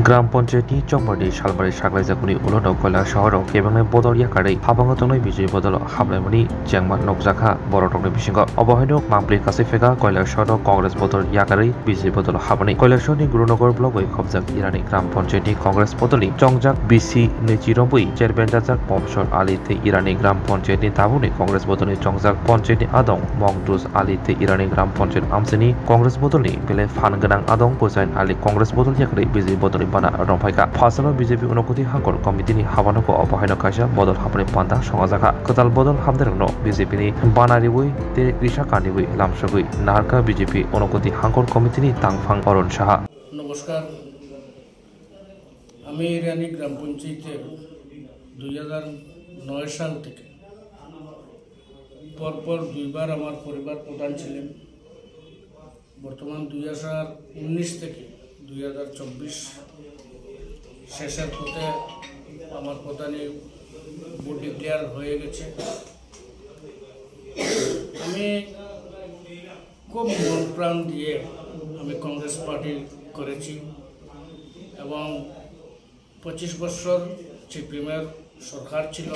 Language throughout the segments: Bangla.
গ্রাম পঞ্চায়েতनि चंबारनि सालबारि साग्लायजागुनि उलुनाव कयला शहराव केबेंनाय बदल याकारै हाबांगतंनाय बिजय बदल हाबनायमनि जेंमा नकजाखा बर'टंनि बिसिंग अबहायनो मामप्लि कासिफेगा कयला शहराव कांग्रेस बदल याकारै बिजय बदल हाबनाय कयला शहरनि गुरुनगर ब्लक खबजाक इरानी ग्राम पञ्चायतनि कांग्रेस बदलनि चंजाक बिसि 29 चेयरमैन जाजाक मफसर आली ते इरानी ग्राम पञ्चायतनि दाबुनि कांग्रेस बदलनि चंजाक पञ्चायतनि आदं मगदुज आली ते इरानी ग्राम पञ्चायत आमसिनि कांग्रेस बदलनि बेले फान गोनां आदं हुसैन आली कांग्रेस बदल याकारै बिजय बदलनि बाना रंफायका फासलो बीजेपी उनकुति हांकर कमिटिनि हाबानोखौ अबहायनो खायसा बदल हाबनाय पान्दा संगाजाखा कताल बदल हाबदेरनो बीजेपीनि बानारिवै ते ऋषा कानिवै लामसगै नारका बीजेपी उनकुति हांकर कमिटिनि तांफां अरुण साहा। नमस्कार, আমি ইরানি গ্রাম পঞ্চায়েতের 2009 সাল থেকে পরপর দুইবার আমার পরিবার প্রধান ছিলেন। বর্তমান 2019 থেকে 2024 শেষের পথে আমার প্রধানই ভোট ডিক্লেয়ার হয়ে গেছে। আমি খুব মন প্রাণ দিয়ে আমি কংগ্রেস পার্টি করেছি এবং 25 বছর চিফ-প্রিমিয়ার সরকার ছিল।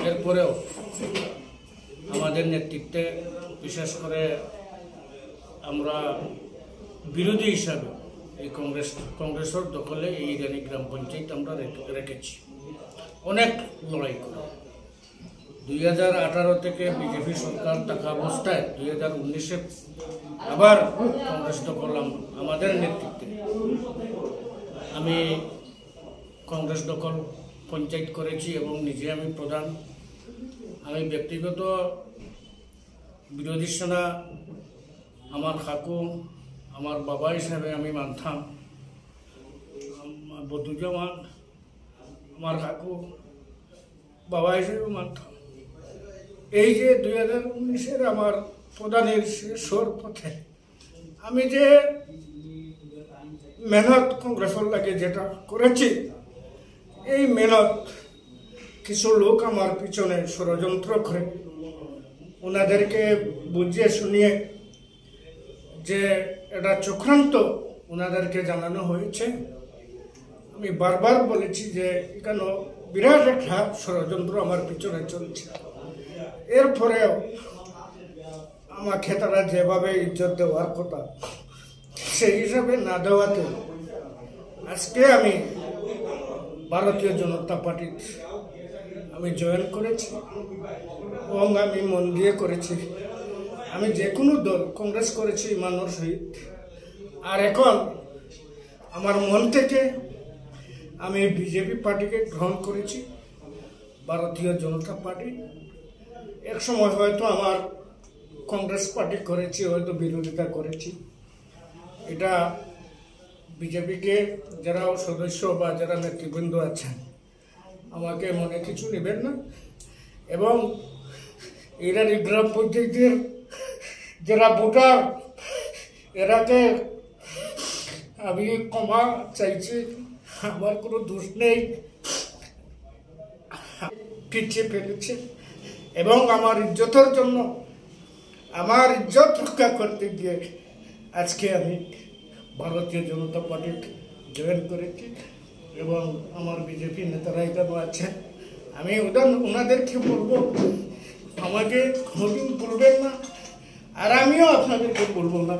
এরপরেও আমাদের নেতৃত্বে বিশেষ করে আমরা বিরোধী হিসাবে এই কংগ্রেসের দখলে এই ইরানি গ্রাম পঞ্চায়েত আমরা রেখেছি অনেক লড়াই করে। 2018 থেকে বিজেপি সরকার থাকা অবস্থায় 2019-এ আবার কংগ্রেস দখল আমাদের নেতৃত্বে আমি কংগ্রেস দখল পঞ্চায়েত করেছি এবং নিজে আমি প্রধান। আমি ব্যক্তিগত বিরোধী সেনা আমার কাকু আমার বাবা হিসাবে আমি মানতাম। বদুজ্জামান আমার কাকু বাবা হিসেবে মানতাম। এই যে 2019-এর আমার প্রধানের শেষর পথে আমি যে মেহনত কংগ্রেসের লাগে যেটা করেছি, এই মেহনত কিছু লোক আমার পিছনে ষড়যন্ত্র করে ওনাদেরকে বুঝিয়ে শুনিয়ে যে এটা চক্রান্ত ওনাদেরকে জানানো হয়েছে। আমি বারবার বলেছি যে এখানে বিরাট একটা ষড়যন্ত্র আমার পিছনে চলছে। এরপরেও আমাকে তারা যেভাবে ইজ্জত দেওয়ার কথা সেই হিসাবে না দেওয়াতে আজকে আমি ভারতীয় জনতা পার্টির আমি জয়েন করেছি এবং আমি মন দিয়ে করেছি। আমি যে কোনো দল কংগ্রেস করেছি ইমানের সহিত, আর এখন আমার মন থেকে আমি বিজেপি পার্টিকে গ্রহণ করেছি, ভারতীয় জনতা পার্টি। এক সময় হয়তো আমার কংগ্রেস পার্টি করেছি, হয়তো বিরোধিতা করেছি। এটা বিজেপিকে যারা সদস্য বা যারা নেতৃবৃন্দ আছেন আমাকে মনে কিছু নেবেন না, এবং ইরানি গ্রাম পঞ্চায়েতের যারা ভোটার এরাকে আমি ক্ষমা চাইছি। আমার কোনো দোষ নেই, পিছিয়ে ফেলেছে এবং আমার ইজ্জতের জন্য আমার ইজ্জত রক্ষা করতে গিয়ে আজকে আমি ভারতীয় জনতা পার্টি জয়েন করেছি এবং আমার বিজেপি নেতারা এখানে আছেন। আমি ওনাদেরকে বলবো আমাকে কোনোদিন বলবেন না, আর আমিও আপনাদেরকে বলবো না।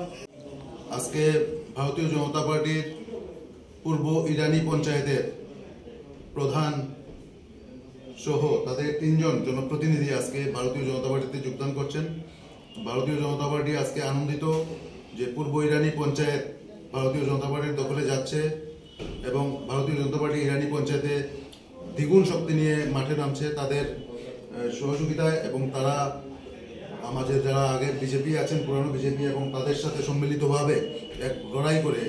আজকে ভারতীয় জনতা পার্টির পূর্ব ইরানি পঞ্চায়েতের প্রধান সহ তাদের 3 জন জনপ্রতিনিধি আজকে ভারতীয় জনতা পার্টিতে যোগদান করছেন। ভারতীয় জনতা পার্টি আজকে আনন্দিত যে পূর্ব ইরানি পঞ্চায়েত ভারতীয় জনতা পার্টির দখলে যাচ্ছে এবং ভারতীয় জনতা পার্টি ইরানি পঞ্চায়েতে দ্বিগুণ শক্তি নিয়ে মাঠে নামছে তাদের সহযোগিতায়, এবং তারা আমাদের যারা আগে বিজেপি আছেন পুরানো বিজেপি এবং তাদের সাথে সম্মিলিতভাবে এক লড়াই করে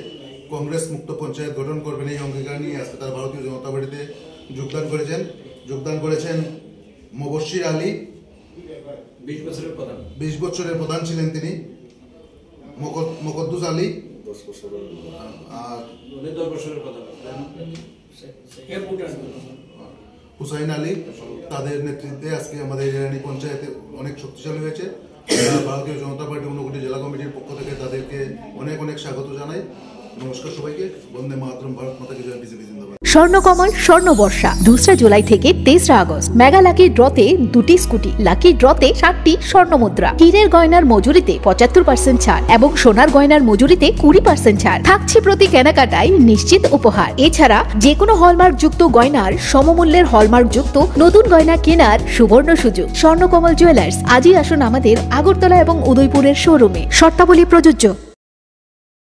কংগ্রেস মুক্ত পঞ্চায়েত গঠন করবেন এই অঙ্গীকার নিয়ে আজকে তারা ভারতীয় জনতা পার্টিতে যোগদান করেছেন। মুবশির আলী 20 বছরের প্রধান ছিলেন তিনি, মকদ্দুস আলী 10 বছরের আর 10 বছরের প্রধান, হুসাইন আলী। তাদের নেতৃত্বে আজকে আমাদের ইরানি পঞ্চায়েতে অনেক শক্তিশালী হয়েছে। ভারতীয় জনতা পার্টি ঊনকোটি জেলা কমিটির পক্ষ থেকে তাদেরকে অনেক স্বাগত জানাই নমস্কার সবাইকে। বন্দে মাতরম, ভারত মাতা কি জয়, বিজেপি জিন্দাবাদ। স্বর্ণকমল স্বর্ণবর্ষা 2 জুলাই থেকে 23 আগস্ট। মেগা লাকি ড্রতে 2টি স্কুটি, লাকি ড্রতে 60টি স্বর্ণ মুদ্রা, হীরের গয়নার মজুরিতে 75% ছাড় এবং সোনার গয়নার মজুরিতে 20% ছাড় থাকছে। প্রতি কেনাকাটায় নিশ্চিত উপহার। এছাড়া যে কোনো হলমার্ক যুক্ত গয়নার সমমূল্যের হলমার্ক যুক্ত নতুন গয়না কেনার সুবর্ণ সুযোগ। স্বর্ণকমল জুয়েলার্স, আজই আসুন আমাদের আগরতলা এবং উদয়পুরের শোরুমে। শর্তাবলী প্রযোজ্য।